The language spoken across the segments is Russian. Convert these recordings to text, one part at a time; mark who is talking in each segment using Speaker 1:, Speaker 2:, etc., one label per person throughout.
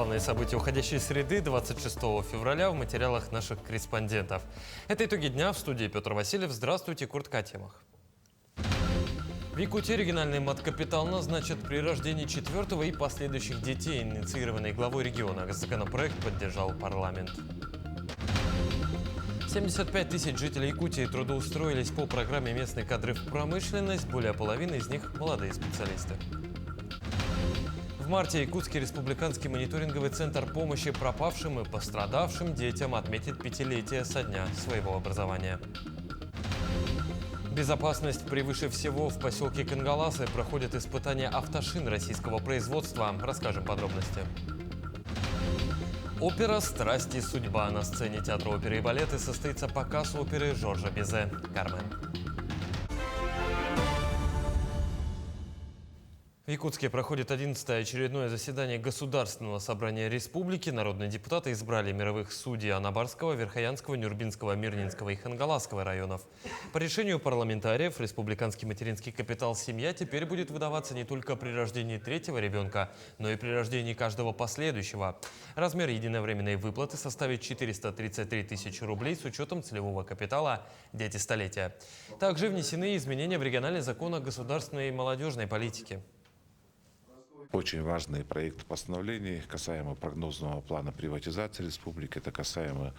Speaker 1: Главные события уходящей среды 26 февраля в материалах наших корреспондентов. Это итоги дня. В студии Петр Васильев. Здравствуйте. Коротко о темах. В Якутии региональный мат-капитал назначат при рождении четвертого и последующих детей, инициированный главой региона. Законопроект поддержал парламент. 75 тысяч жителей Якутии трудоустроились по программе «Местные кадры в промышленность». Более половины из них – молодые специалисты. В марте Якутский республиканский мониторинговый центр помощи пропавшим и пострадавшим детям отметит 5-летие со дня своего образования. Безопасность превыше всего. В поселке Кангаласы проходят испытания автошин российского производства. Расскажем подробности. Опера «Страсть и судьба». На сцене театра оперы и балета состоится показ оперы Жоржа Бизе «Кармен». В Якутске проходит 11-е очередное заседание Государственного собрания республики. Народные депутаты избрали мировых судей Анабарского, Верхоянского, Нюрбинского, Мирнинского и Хангаласского районов. По решению парламентариев республиканский материнский капитал «Семья» теперь будет выдаваться не только при рождении третьего ребенка, но и при рождении каждого последующего. Размер единовременной выплаты составит 433 тысячи рублей с учетом целевого капитала «Дети столетия». Также внесены изменения в региональный закон о государственной и молодежной политике.
Speaker 2: Очень важный проект постановлений касаемо прогнозного плана приватизации республики. Это касаемо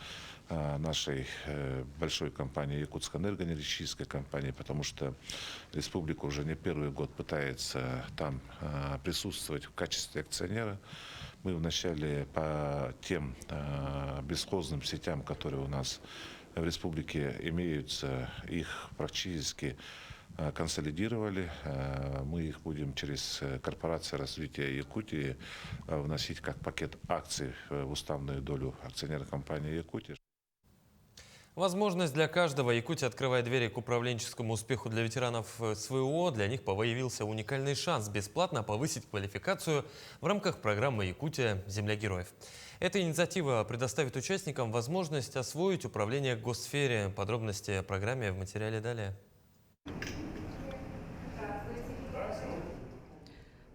Speaker 2: нашей большой компании Якутской энергоэнергетической компании, потому что республика уже не первый год пытается там присутствовать в качестве акционера. Мы вначале по тем бесхозным сетям, которые у нас в республике имеются, их практически консолидировали. Мы их будем через корпорацию развития Якутии вносить как пакет акций в уставную долю акционерной компании Якутии.
Speaker 1: Возможность для каждого. Якутия открывает двери к управленческому успеху для ветеранов СВО. Для них появился уникальный шанс бесплатно повысить квалификацию в рамках программы «Якутия. Земля героев». Эта инициатива предоставит участникам возможность освоить управление в госсфере. Подробности о программе в материале далее.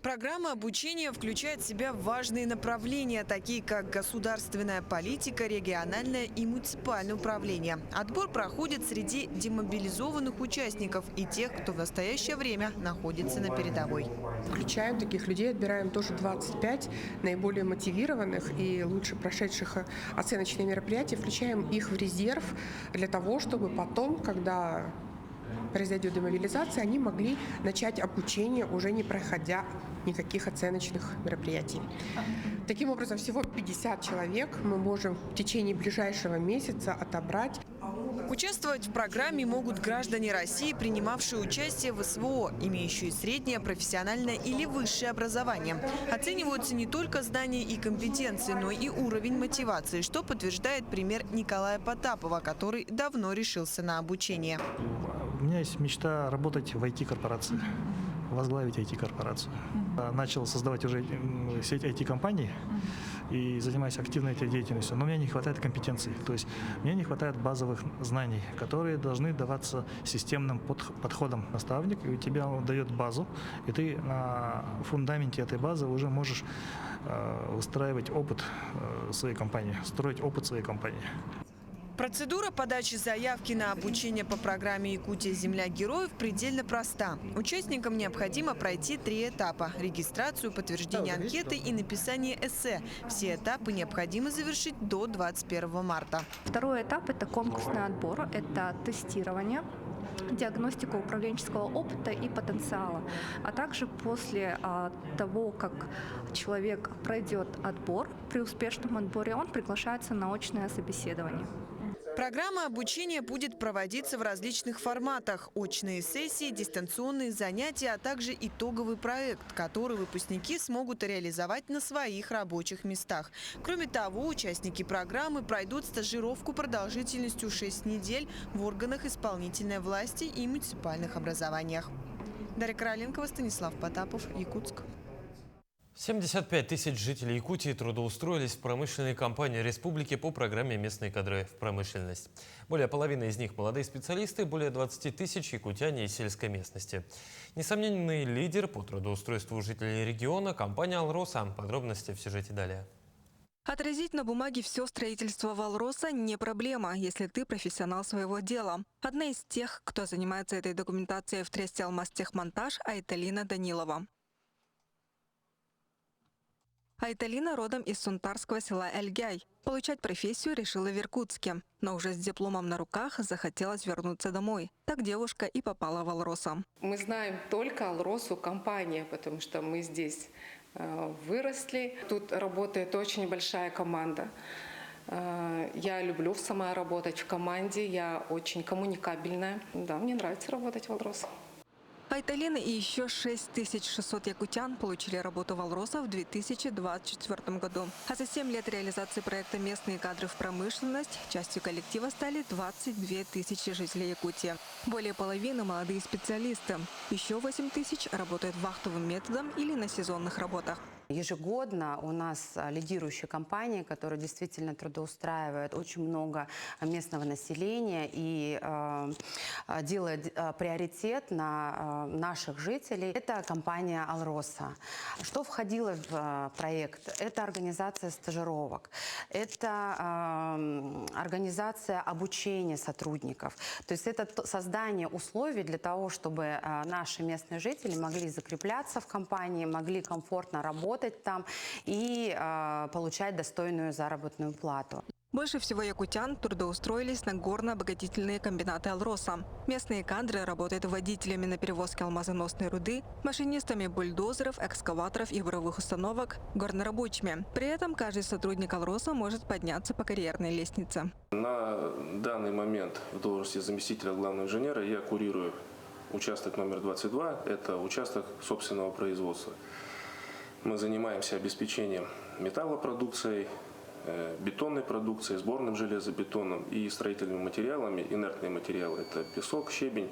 Speaker 3: Программа обучения включает в себя важные направления, такие как государственная политика, региональное и муниципальное управление. Отбор проходит среди демобилизованных участников и тех, кто в настоящее время находится на передовой.
Speaker 4: Включаем таких людей, отбираем тоже 25 наиболее мотивированных и лучше прошедших оценочные мероприятия, включаем их в резерв для того, чтобы потом, когда произойдет демобилизация, они могли начать обучение, уже не проходя никаких оценочных мероприятий. Таким образом, всего 50 человек мы можем в течение ближайшего месяца отобрать.
Speaker 3: Участвовать в программе могут граждане России, принимавшие участие в СВО, имеющие среднее, профессиональное или высшее образование. Оцениваются не только знания и компетенции, но и уровень мотивации, что подтверждает пример Николая Потапова, который давно решился на обучение.
Speaker 5: У меня есть мечта работать в IT-корпорации, возглавить IT-корпорацию. Начал создавать уже сеть IT-компаний и занимаюсь активно этой деятельностью. Но мне не хватает компетенций, то есть мне не хватает базовых знаний, которые должны даваться системным подходом. Наставник и тебе он дает базу, и ты на фундаменте этой базы уже можешь выстраивать опыт своей компании, строить опыт своей компании.
Speaker 3: Процедура подачи заявки на обучение по программе «Якутия. Земля героев» предельно проста. Участникам необходимо пройти 3 этапа – регистрацию, подтверждение анкеты и написание эссе. Все этапы необходимо завершить до 21 марта.
Speaker 6: Второй этап – это конкурсный отбор, это тестирование, диагностика управленческого опыта и потенциала. А также после того, как человек пройдет отбор, при успешном отборе он приглашается на очное собеседование.
Speaker 3: Программа обучения будет проводиться в различных форматах – очные сессии, дистанционные занятия, а также итоговый проект, который выпускники смогут реализовать на своих рабочих местах. Кроме того, участники программы пройдут стажировку продолжительностью 6 недель в органах исполнительной власти и муниципальных образованиях. Дарья Короленкова, Станислав Потапов, Якутск.
Speaker 1: 75 тысяч жителей Якутии трудоустроились в промышленной компании республики по программе «Местные кадры в промышленность». Более половины из них – молодые специалисты, более 20 тысяч – якутяне из сельской местности. Несомненный лидер по трудоустройству жителей региона – компания «Алроса». Подробности в сюжете далее.
Speaker 7: Отразить на бумаге все строительство Валроса не проблема, если ты профессионал своего дела. Одна из тех, кто занимается этой документацией в тресте «Алмазтехмонтаж» Айталина Данилова. Айталина родом из сунтарского села Эльгяй. Получать профессию решила в Иркутске, но уже с дипломом на руках захотелось вернуться домой. Так девушка и попала в Алроса.
Speaker 4: Мы знаем только Алросу компания, потому что мы здесь выросли. Тут работает очень большая команда. Я люблю сама работать в команде, я очень коммуникабельная. Да, мне нравится работать в Алросе.
Speaker 7: Айталина и еще 6600 якутян получили работу в Алроса в 2024 году. А за 7 лет реализации проекта «Местные кадры в промышленность» частью коллектива стали 22 тысячи жителей Якутии. Более половины – молодые специалисты. Еще 8 тысяч работают вахтовым методом или на сезонных работах.
Speaker 8: Ежегодно у нас лидирующая компания, которая действительно трудоустраивает очень много местного населения и делает приоритет на наших жителей. Это компания «Алроса». Что входило в проект? Это организация стажировок, это организация обучения сотрудников. То есть это создание условий для того, чтобы наши местные жители могли закрепляться в компании, могли комфортно работать там и получать достойную заработную плату.
Speaker 7: Больше всего якутян трудоустроились на горно-обогатительные комбинаты Алроса. Местные кадры работают водителями на перевозке алмазоносной руды, машинистами бульдозеров, экскаваторов и буровых установок, горнорабочими. При этом каждый сотрудник Алроса может подняться по карьерной лестнице.
Speaker 9: На данный момент в должности заместителя главного инженера я курирую участок номер 22. Это участок собственного производства. Мы занимаемся обеспечением металлопродукцией, бетонной продукцией, сборным железобетоном и строительными материалами, инертные материалы. Это песок, щебень.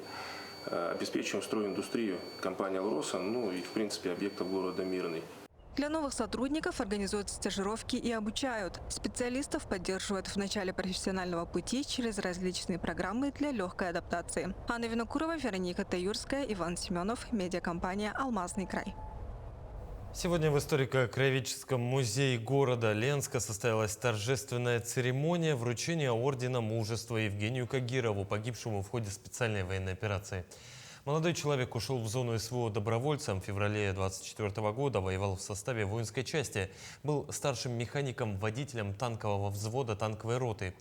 Speaker 9: Обеспечиваем стройиндустрию компании «Алроса», ну и в принципе объектов города Мирный.
Speaker 7: Для новых сотрудников организуют стажировки и обучают. Специалистов поддерживают в начале профессионального пути через различные программы для легкой адаптации. Анна Винокурова, Вероника Таюрская, Иван Семенов, медиакомпания «Алмазный край».
Speaker 1: Сегодня в историко-краеведческом музее города Ленска состоялась торжественная церемония вручения ордена мужества Евгению Кагирову, погибшему в ходе специальной военной операции. Молодой человек ушел в зону СВО добровольцем. В феврале 2024 года воевал в составе воинской части. Был старшим механиком-водителем танкового взвода танковой роты.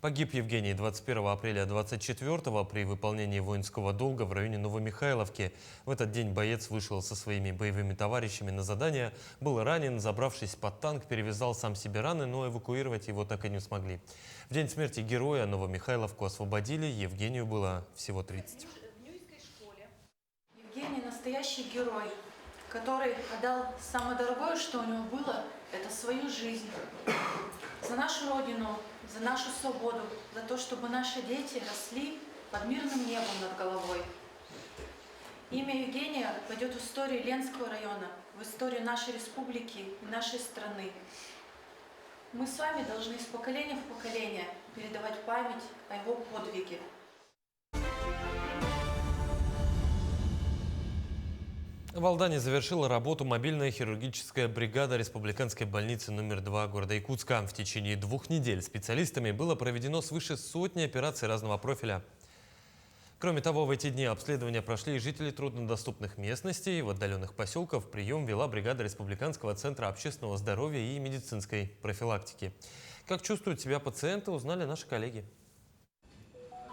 Speaker 1: Погиб Евгений 21 апреля 2024 при выполнении воинского долга в районе Новомихайловки. В этот день боец вышел со своими боевыми товарищами на задание. Был ранен, забравшись под танк, перевязал сам себе раны, но эвакуировать его так и не смогли. В день смерти героя Новомихайловку освободили. Евгению было всего 30.
Speaker 10: Евгений настоящий герой, который отдал самое дорогое, что у него было, это свою жизнь. За нашу Родину, за нашу свободу, за то, чтобы наши дети росли под мирным небом над головой. Имя Евгения войдет в историю Ленского района, в историю нашей республики и нашей страны. Мы с вами должны из поколения в поколение передавать память о его подвиге.
Speaker 1: В Алдане завершила работу мобильная хирургическая бригада республиканской больницы номер 2 города Якутска. В течение 2 недель специалистами было проведено свыше сотни операций разного профиля. Кроме того, в эти дни обследования прошли и жители труднодоступных местностей. В отдаленных поселках прием вела бригада Республиканского центра общественного здоровья и медицинской профилактики. Как чувствуют себя пациенты, узнали наши коллеги.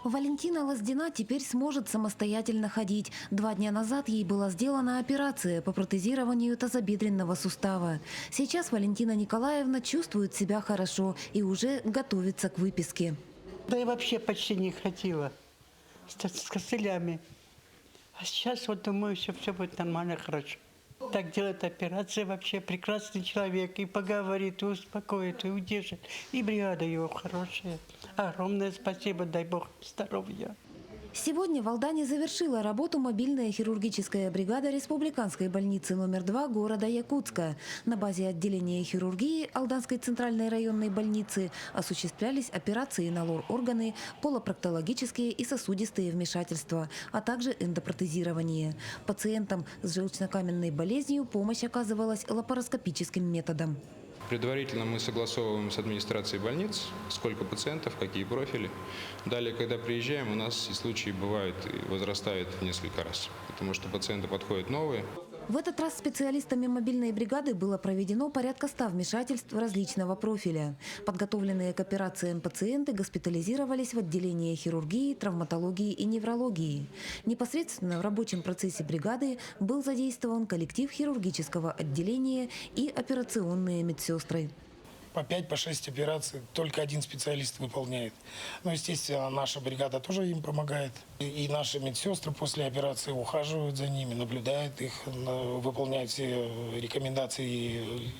Speaker 11: Валентина Лоздина теперь сможет самостоятельно ходить. 2 дня назад ей была сделана операция по протезированию тазобедренного сустава. Сейчас Валентина Николаевна чувствует себя хорошо и уже готовится к выписке.
Speaker 12: Да я вообще почти не ходила с костылями. А сейчас вот думаю, все будет нормально, хорошо. Так делает операция, вообще прекрасный человек. И поговорит, и успокоит, и удержит. И бригада его хорошая. Огромное спасибо, дай Бог здоровья.
Speaker 11: Сегодня в Алдане завершила работу мобильная хирургическая бригада Республиканской больницы номер 2 города Якутска. На базе отделения хирургии Алданской центральной районной больницы осуществлялись операции на лор-органы, полопроктологические и сосудистые вмешательства, а также эндопротезирование. Пациентам с желчнокаменной болезнью помощь оказывалась лапароскопическим методом.
Speaker 13: Предварительно мы согласовываем с администрацией больниц, сколько пациентов, какие профили. Далее, когда приезжаем, у нас и случаи бывают и возрастают в несколько раз, потому что пациенты подходят новые.
Speaker 11: В этот раз специалистами мобильной бригады было проведено порядка 100 вмешательств различного профиля. Подготовленные к операциям пациенты госпитализировались в отделении хирургии, травматологии и неврологии. Непосредственно в рабочем процессе бригады был задействован коллектив хирургического отделения и операционные медсестры.
Speaker 14: По 5-6 операций только один специалист выполняет. Ну, естественно, наша бригада тоже им помогает. И наши медсестры после операции ухаживают за ними, наблюдают их, выполняют все рекомендации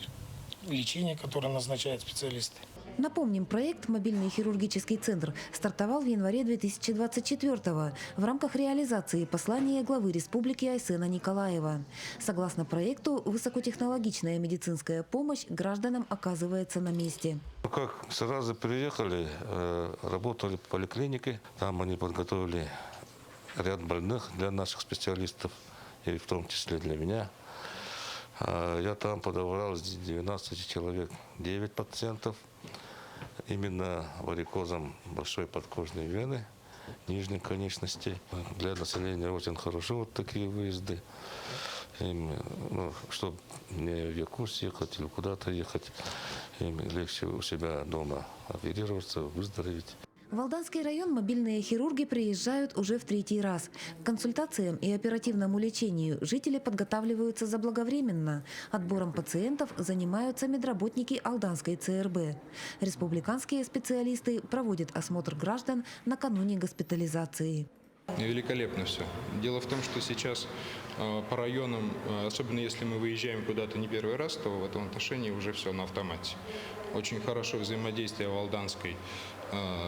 Speaker 14: лечения, которые назначают специалисты.
Speaker 11: Напомним, проект «Мобильный хирургический центр» стартовал в январе 2024-го в рамках реализации послания главы республики Айсена Николаева. Согласно проекту, высокотехнологичная медицинская помощь гражданам оказывается на месте.
Speaker 15: Как сразу приехали, работали в поликлинике, там они подготовили ряд больных для наших специалистов, и в том числе для меня. Я там подобрал с 12 человек 9 пациентов. Именно варикозом большой подкожной вены, нижней конечности. Для населения очень хорошо вот такие выезды. Чтобы не в Якутск ехать или куда-то ехать, им легче у себя дома оперироваться, выздороветь.
Speaker 11: В Алданский район мобильные хирурги приезжают уже в 3-й раз. К консультациям и оперативному лечению жители подготавливаются заблаговременно. Отбором пациентов занимаются медработники Алданской ЦРБ. Республиканские специалисты проводят осмотр граждан накануне госпитализации.
Speaker 13: Великолепно все. Дело в том, что сейчас по районам, особенно если мы выезжаем куда-то не первый раз, то в этом отношении уже все на автомате. Очень хорошо взаимодействие в Алданской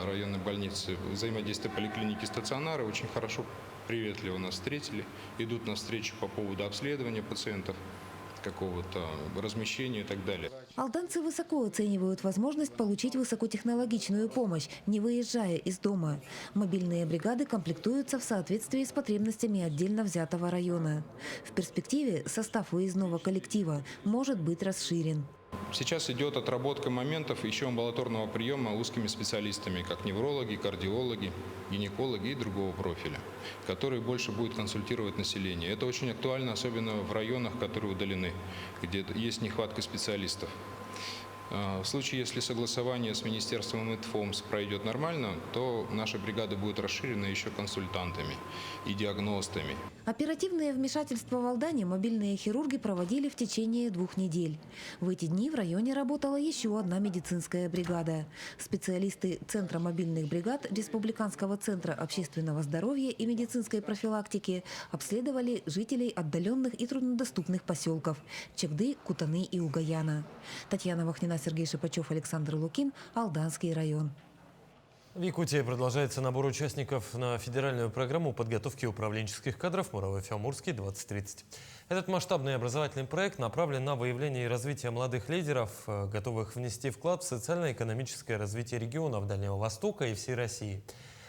Speaker 13: районной больнице, взаимодействие поликлиники стационара. Очень хорошо, приветливо нас встретили. Идут навстречу по поводу обследования пациентов, какого-то размещения и так далее.
Speaker 11: Алданцы высоко оценивают возможность получить высокотехнологичную помощь, не выезжая из дома. Мобильные бригады комплектуются в соответствии с потребностями отдельно взятого района. В перспективе состав выездного коллектива может быть расширен.
Speaker 13: Сейчас идет отработка моментов еще амбулаторного приема узкими специалистами, как неврологи, кардиологи, гинекологи и другого профиля, которые больше будут консультировать население. Это очень актуально, особенно в районах, которые удалены, где есть нехватка специалистов. В случае, если согласование с Министерством ИТФОМС пройдет нормально, то наша бригада будет расширена еще консультантами и диагностами.
Speaker 11: Оперативные вмешательства в Алдане мобильные хирурги проводили в течение 2 недель. В эти дни в районе работала еще одна медицинская бригада. Специалисты Центра мобильных бригад Республиканского центра общественного здоровья и медицинской профилактики обследовали жителей отдаленных и труднодоступных поселков Чегды, Кутаны и Угаяна. Татьяна Вахнина, Сергей Шипачев, Александр Лукин, Алданский район.
Speaker 1: В Якутии продолжается набор участников на федеральную программу подготовки управленческих кадров «Муравьев-Амурский 2030». Этот масштабный образовательный проект направлен на выявление и развитие молодых лидеров, готовых внести вклад в социально-экономическое развитие регионов Дальнего Востока и всей России.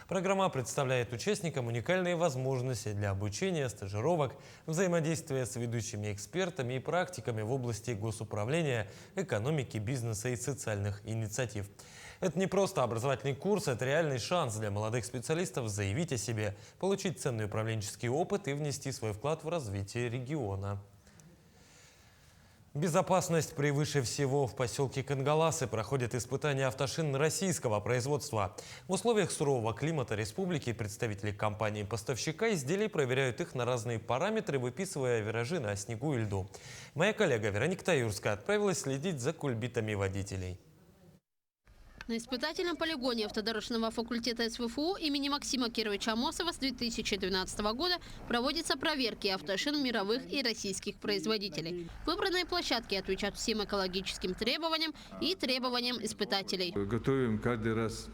Speaker 1: Программа представляет участникам уникальные возможности для обучения, стажировок, взаимодействия с ведущими экспертами и практиками в области госуправления, экономики, бизнеса и социальных инициатив. Это не просто образовательный курс, это реальный шанс для молодых специалистов заявить о себе, получить ценный управленческий опыт и внести свой вклад в развитие региона. Безопасность превыше всего. В поселке Кангаласы проходят испытания автошин российского производства. В условиях сурового климата республики представители компании-поставщика изделий проверяют их на разные параметры, выписывая виражи на снегу и льду. Моя коллега Вероника Таюрская отправилась следить за кульбитами водителей.
Speaker 16: На испытательном полигоне автодорожного факультета СВФУ имени Максима Кировича Амосова с 2012 года проводятся проверки автошин мировых и российских производителей. Выбранные площадки отвечают всем экологическим требованиям и требованиям испытателей.
Speaker 17: Готовим каждый раз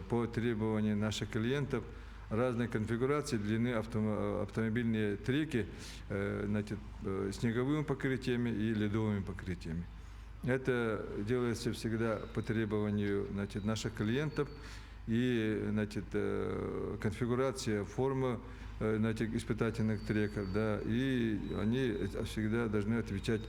Speaker 17: по требованиям наших клиентов разной конфигурации длины автомобильные треки, снеговыми покрытиями и ледовыми покрытиями. Это делается всегда по требованию наших клиентов, и конфигурация, форма испытательных треков, и они всегда должны отвечать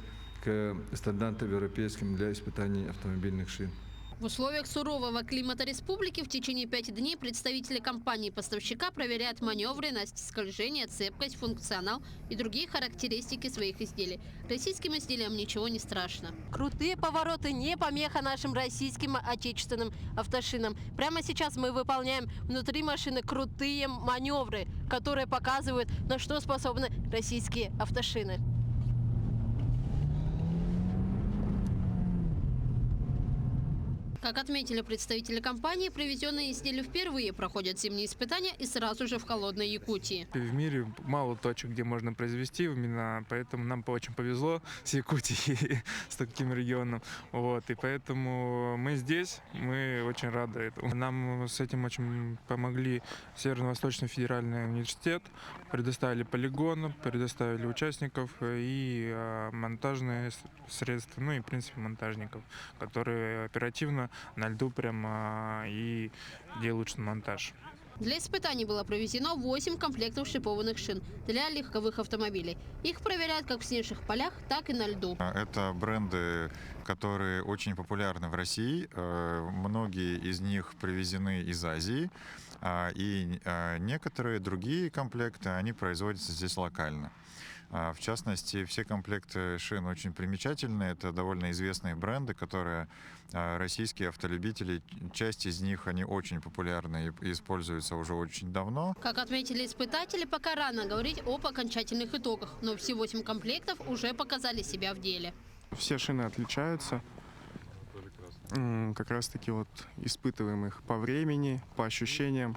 Speaker 17: к стандартам европейским для испытаний автомобильных шин.
Speaker 16: В условиях сурового климата республики в течение 5 дней представители компании-поставщика проверяют маневры, скольжение, цепкость, функционал и другие характеристики своих изделий. Российским изделиям ничего не страшно. Крутые повороты не помеха нашим российским отечественным автошинам. Прямо сейчас мы выполняем внутри машины крутые маневры, которые показывают, на что способны российские автошины. Как отметили представители компании, привезенные изделия впервые проходят зимние испытания и сразу же в холодной Якутии.
Speaker 18: В мире мало точек, где можно произвести, именно поэтому нам очень повезло с Якутией, с таким регионом. И поэтому мы здесь, мы очень рады этому. Нам с этим очень помогли Северо-Восточный федеральный университет, предоставили полигон, предоставили участников и монтажные средства, и в принципе монтажников, которые оперативно на льду прямо и делают монтаж.
Speaker 16: Для испытаний было проведено 8 комплектов шипованных шин для легковых автомобилей. Их проверяют как в снежных полях, так и на льду.
Speaker 19: Это бренды, которые очень популярны в России. Многие из них привезены из Азии. И некоторые другие комплекты, они производятся здесь локально. В частности, все комплекты шин очень примечательные. Это довольно известные бренды, которые российские автолюбители, часть из них, они очень популярны и используются уже очень давно.
Speaker 16: Как отметили испытатели, пока рано говорить об окончательных итогах, но все 8 комплектов уже показали себя в деле.
Speaker 18: Все шины отличаются. Как раз таки испытываем их по времени, по ощущениям.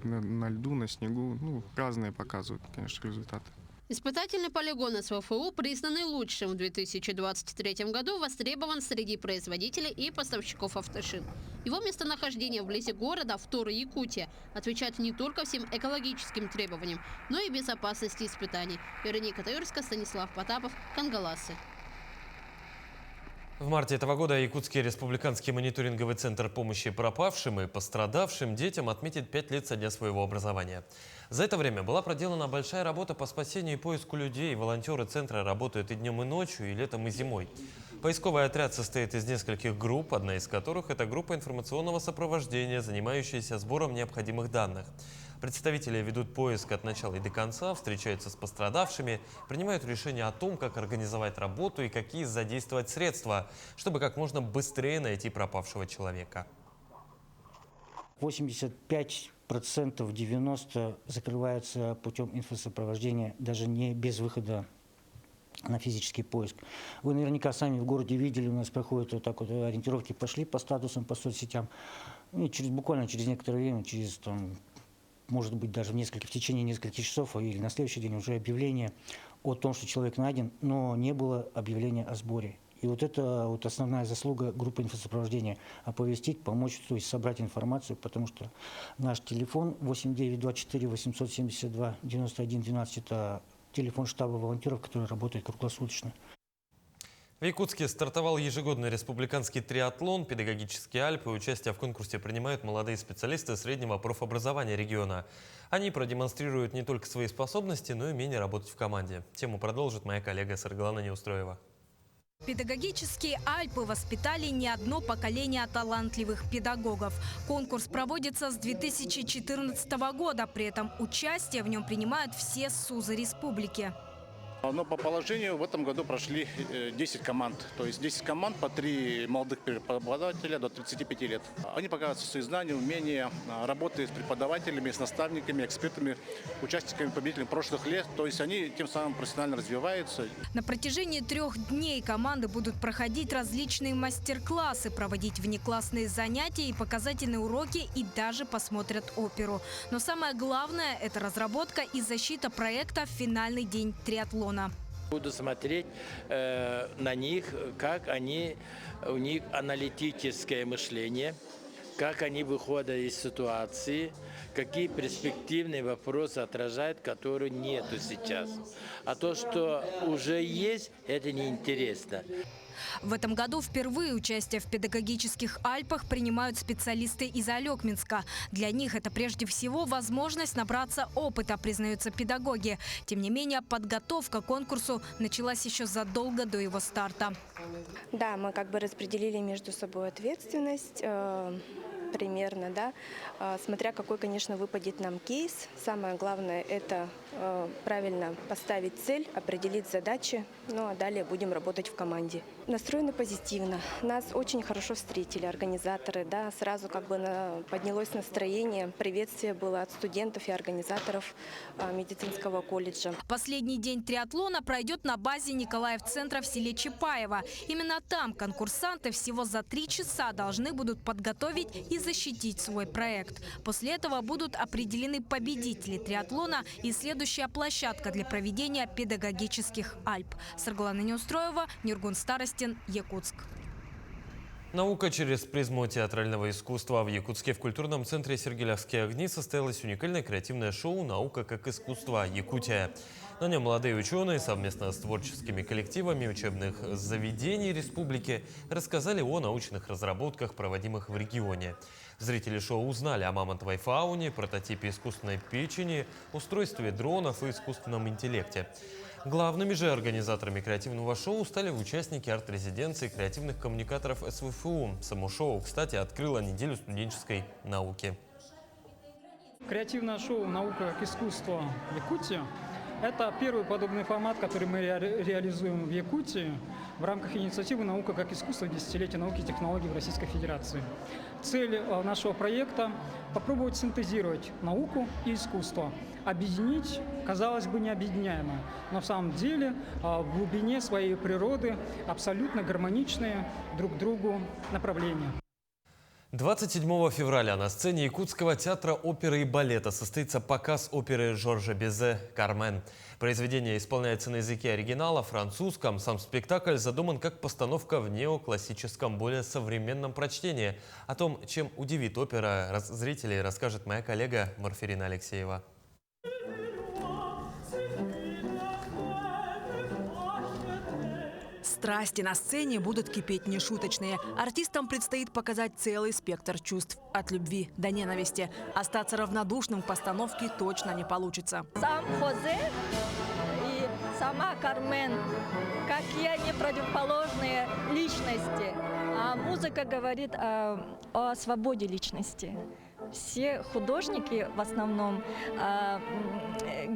Speaker 18: На льду, на снегу, разные показывают, конечно, результаты.
Speaker 16: Испытательный полигон СВФУ, признанный лучшим в 2023 году, востребован среди производителей и поставщиков автошин. Его местонахождение вблизи города Втора-Якутия отвечает не только всем экологическим требованиям, но и безопасности испытаний. Вероника Таюрская, Станислав Потапов, Кангаласы.
Speaker 1: В марте этого года Якутский республиканский мониторинговый центр помощи пропавшим и пострадавшим детям отметит 5 лет со дня своего образования. За это время была проделана большая работа по спасению и поиску людей. Волонтеры центра работают и днем, и ночью, и летом, и зимой. Поисковый отряд состоит из нескольких групп, одна из которых – это группа информационного сопровождения, занимающаяся сбором необходимых данных. Представители ведут поиск от начала и до конца, встречаются с пострадавшими, принимают решение о том, как организовать работу и какие задействовать средства, чтобы как можно быстрее найти пропавшего человека.
Speaker 20: 85%, 90% закрываются путем инфосопровождения, даже не без выхода на физический поиск. Вы наверняка сами в городе видели, у нас проходят ориентировки, пошли по статусам, по соцсетям. И буквально через некоторое время, может быть, даже в течение нескольких часов или на следующий день уже объявление о том, что человек найден, но не было объявления о сборе. И это основная заслуга группы инфосопровождения – оповестить, помочь, то есть собрать информацию, потому что наш телефон 8924 872 91 12 – это телефон штаба волонтеров, который работает круглосуточно.
Speaker 1: В Якутске стартовал ежегодный республиканский триатлон «Педагогические Альпы». Участие в конкурсе принимают молодые специалисты среднего профобразования региона. Они продемонстрируют не только свои способности, но и умение работать в команде. Тему продолжит моя коллега Саргалана Неустроева.
Speaker 21: Педагогические Альпы воспитали не одно поколение талантливых педагогов. Конкурс проводится с 2014 года. При этом участие в нем принимают все СУЗы республики.
Speaker 22: Но по положению в этом году прошли 10 команд. То есть 10 команд по 3 молодых преподавателя до 35 лет. Они показывают свои знания, умения, работы с преподавателями, с наставниками, экспертами, участниками, победителями прошлых лет. То есть они тем самым профессионально развиваются.
Speaker 21: На протяжении 3 дней команды будут проходить различные мастер-классы, проводить внеклассные занятия и показательные уроки, и даже посмотрят оперу. Но самое главное – это разработка и защита проекта в финальный день триатлона.
Speaker 23: Буду смотреть на них, у них аналитическое мышление, как они выходят из ситуации, какие перспективные вопросы отражают, которые нету сейчас. А то, что уже есть, это неинтересно.
Speaker 21: В этом году впервые участие в педагогических Альпах принимают специалисты из Алекминска. Для них это прежде всего возможность набраться опыта, признаются педагоги. Тем не менее, подготовка к конкурсу началась еще задолго до его старта.
Speaker 2: Да, мы как бы распределили между собой ответственность. Примерно, да, смотря какой, конечно, выпадет нам кейс. Самое главное – это правильно поставить цель, определить задачи, ну а далее будем работать в команде. Настроены позитивно. Нас очень хорошо встретили организаторы, да, сразу как бы поднялось настроение, приветствие было от студентов и организаторов медицинского колледжа.
Speaker 21: Последний день триатлона пройдет на базе Николаев-центра в селе Чапаево. Именно там конкурсанты всего за 3 часа должны будут подготовить и защитить свой проект. После этого будут определены победители триатлона и следующая площадка для проведения педагогических Альп. Саргалана Неустроева, Нюргун Старостин, Якутск.
Speaker 1: Наука через призму театрального искусства. В Якутске в культурном центре «Сергелевские огни» состоялось уникальное креативное шоу «Наука как искусство. Якутия». На нем молодые ученые совместно с творческими коллективами учебных заведений республики рассказали о научных разработках, проводимых в регионе. Зрители шоу узнали о мамонтовой фауне, прототипе искусственной печени, устройстве дронов и искусственном интеллекте. Главными же организаторами креативного шоу стали участники арт-резиденции креативных коммуникаторов СВФУ. Само шоу, кстати, открыло неделю студенческой науки.
Speaker 5: Креативное шоу «Наука как искусство в Якутии» – это первый подобный формат, который мы реализуем в Якутии в рамках инициативы «Наука как искусство. Десятилетие науки и технологий в Российской Федерации». Цель нашего проекта – попробовать синтезировать науку и искусство, объединить, казалось бы, необъединяемое, но в самом деле в глубине своей природы абсолютно гармоничные друг другу направления.
Speaker 1: 27 февраля на сцене Якутского театра оперы и балета состоится показ оперы Жоржа Бизе «Кармен». Произведение исполняется на языке оригинала, французском. Сам спектакль задуман как постановка в неоклассическом, более современном прочтении. О том, чем удивит опера зрителей, расскажет моя коллега Марфирина Алексеева.
Speaker 6: Страсти на сцене будут кипеть нешуточные. Артистам предстоит показать целый спектр чувств. От любви до ненависти. Остаться равнодушным к постановке точно не получится.
Speaker 24: Сам Хозе и сама Кармен, какие они противоположные личности. А музыка говорит о свободе личности. Все художники в основном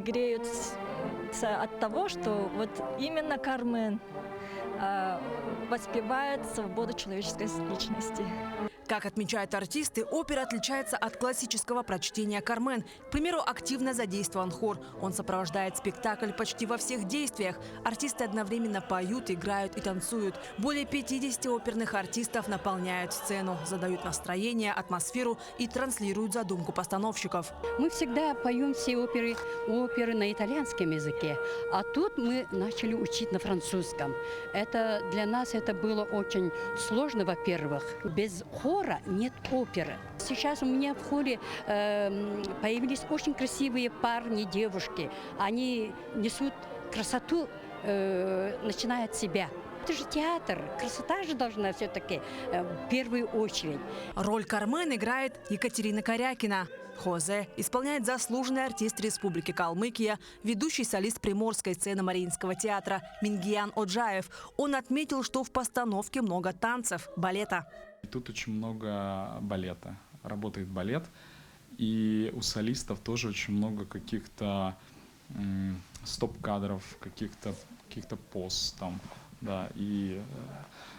Speaker 24: греются от того, что вот именно Кармен воспевает свободу человеческой личности.
Speaker 6: Как отмечают артисты, опера отличается от классического прочтения «Кармен». К примеру, активно задействован хор. Он сопровождает спектакль почти во всех действиях. Артисты одновременно поют, играют и танцуют. Более 50 оперных артистов наполняют сцену, задают настроение, атмосферу и транслируют задумку постановщиков.
Speaker 25: Мы всегда поем все оперы на итальянском языке, а тут мы начали учить на французском. Для нас это было очень сложно, во-первых. Без хора нет оперы. Сейчас у меня в хоре появились очень красивые парни, девушки. Они несут красоту, начиная от себя. Это же театр. Красота же должна все-таки в первую очередь.
Speaker 6: Роль Кармен играет Екатерина Корякина. Хозе исполняет заслуженный артист Республики Калмыкия, ведущий солист приморской сцены Мариинского театра Мингиян Оджаев. Он отметил, что в постановке много танцев, балета.
Speaker 26: Тут очень много балета. Работает балет. И у солистов тоже очень много каких-то стоп-кадров, каких-то поз там. Да, и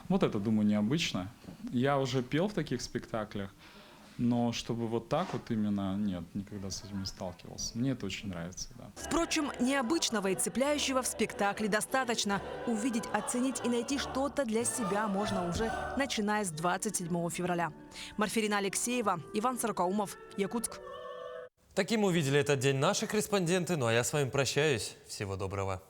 Speaker 26: вот это, думаю, необычно. Я уже пел в таких спектаклях, но чтобы вот так вот именно, нет, никогда с этим не сталкивался. Мне это очень нравится, да.
Speaker 6: Впрочем, необычного и цепляющего в спектакле достаточно. Увидеть, оценить и найти что-то для себя можно уже начиная с 27 февраля. Марфирина Алексеева, Иван Сорокаумов, Якутск.
Speaker 1: Таким увидели этот день наши корреспонденты. Ну а я с вами прощаюсь. Всего доброго.